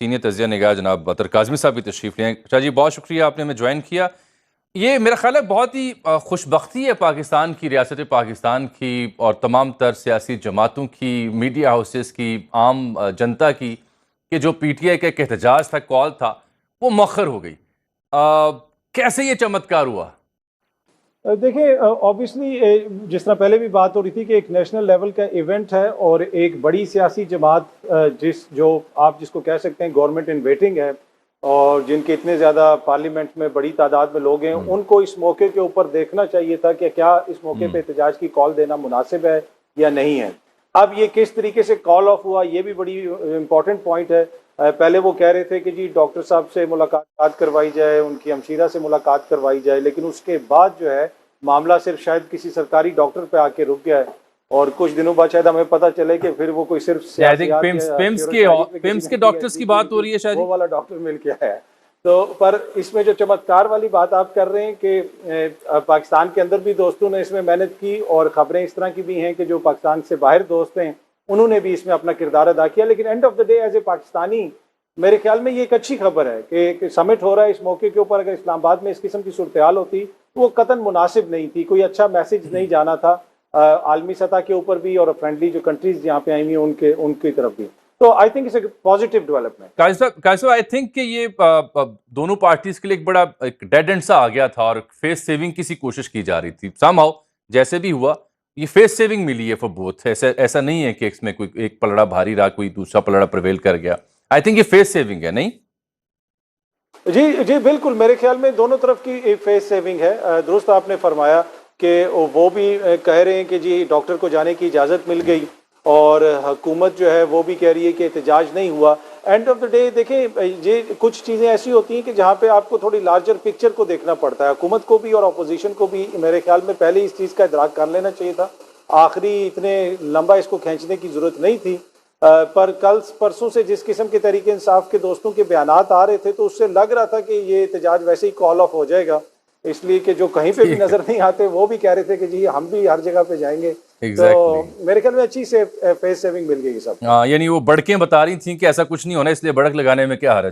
Senior तजिया निगाह जनाब बतर काज़मी साहब भी तशरीफ़ लें। शाह जी, बहुत शुक्रिया आपने हमें ज्वाइन किया। ये मेरा ख्याल है बहुत ही खुशबख्ती है पाकिस्तान की, रियासत पाकिस्तान की और तमाम तर सियासी जमातों की, मीडिया हाउसेस की, आम जनता की, कि जो PTI का एक एहतजाज था, कॉल था, वो मौखर हो गई। कैसे ये चमत्कार हुआ? देखिए, ऑब्वियसली जिस तरह पहले भी बात हो रही थी कि एक नेशनल लेवल का इवेंट है और एक बड़ी सियासी जमात जो आप जिसको कह सकते हैं गवर्नमेंट इन वेटिंग है और जिनके इतने ज़्यादा पार्लियामेंट में बड़ी तादाद में लोग हैं, उनको इस मौके के ऊपर देखना चाहिए था कि क्या इस मौके पे एहतजाज की कॉल देना मुनासिब है या नहीं है। अब ये किस तरीके से कॉल ऑफ हुआ, ये भी बड़ी इंपॉर्टेंट पॉइंट है। पहले वो कह रहे थे कि जी डॉक्टर साहब से मुलाकात करवाई जाए, उनकी हमशीरा से मुलाकात करवाई जाए, लेकिन उसके बाद जो है मामला सिर्फ शायद किसी सरकारी डॉक्टर पे आके रुक गया है और कुछ दिनों बाद शायद हमें पता चले कि फिर वो कोई सिर्फ पिम्स के डॉक्टर्स की बात हो रही है शायद, वो वाला डॉक्टर मिल गया है। तो पर इसमें जो चमत्कार वाली बात आप कर रहे हैं कि पाकिस्तान के अंदर भी दोस्तों ने इसमें मेहनत की और खबरें इस तरह की भी हैं कि जो पाकिस्तान से बाहर दोस्त हैं उन्होंने भी इसमें अपना किरदार अदा किया। लेकिन end of the day as a Pakistani मेरे ख्याल में ये एक अच्छी खबर है कि समिट हो रहा है इस मौके के ऊपर। अगर इस्लामाबाद में इस किस्म की सूरत हाल होती तो वो कतन मुनासिब नहीं थी, कोई अच्छा मैसेज नहीं जाना था आलमी सतह के ऊपर भी और फ्रेंडली जो कंट्रीज जहाँ पे आई हुई उनके उनकी तरफ भी। तो I think it's a positive development. कायसा आई थिंक कि ये दोनों पार्टीज के लिए एक बड़ा एक डेड एंड सा आ गया था और फेस सेविंग की सी कोशिश की जा रही थी। समहाउ जैसे भी हुआ, ये फेस सेविंग मिली है फॉर बोथ। ऐसा नहीं है कि इसमें कोई एक पलड़ा भारी रहा, कोई दूसरा पलड़ा प्रिवेल कर गया। आई थिंक ये फेस सेविंग है, नहीं? जी जी बिल्कुल, मेरे ख्याल में दोनों तरफ की एक फेस सेविंग है। दुरुस्त आपने फरमाया कि वो भी कह रहे हैं कि जी डॉक्टर को जाने की इजाज़त मिल गई और हुकूमत जो है वो भी कह रही है कि एहतजाज नहीं हुआ। एंड ऑफ द डे देखें, ये कुछ चीज़ें ऐसी होती हैं कि जहाँ पे आपको थोड़ी लार्जर पिक्चर को देखना पड़ता है। हुकूमत को भी और अपोजिशन को भी मेरे ख्याल में पहले इस चीज़ का इदराक कर लेना चाहिए था। आखिरी इतने लंबा इसको खींचने की ज़रूरत नहीं थी। पर कल परसों से जिस किस्म के तरीके इंसाफ के दोस्तों के बयानात आ रहे थे तो उससे लग रहा था कि ये एहतजाज वैसे ही कॉल ऑफ हो जाएगा, इसलिए कि जो कहीं पे भी नजर नहीं आते वो भी कह रहे थे कि जी हम भी हर जगह पे जाएंगे। तो मेरे ख्याल में अच्छी से फेस सेविंग मिल गई सब। यानी वो बड़कें बता रही थी कि ऐसा कुछ नहीं होना, इसलिए बड़क लगाने में क्या हर्ज है।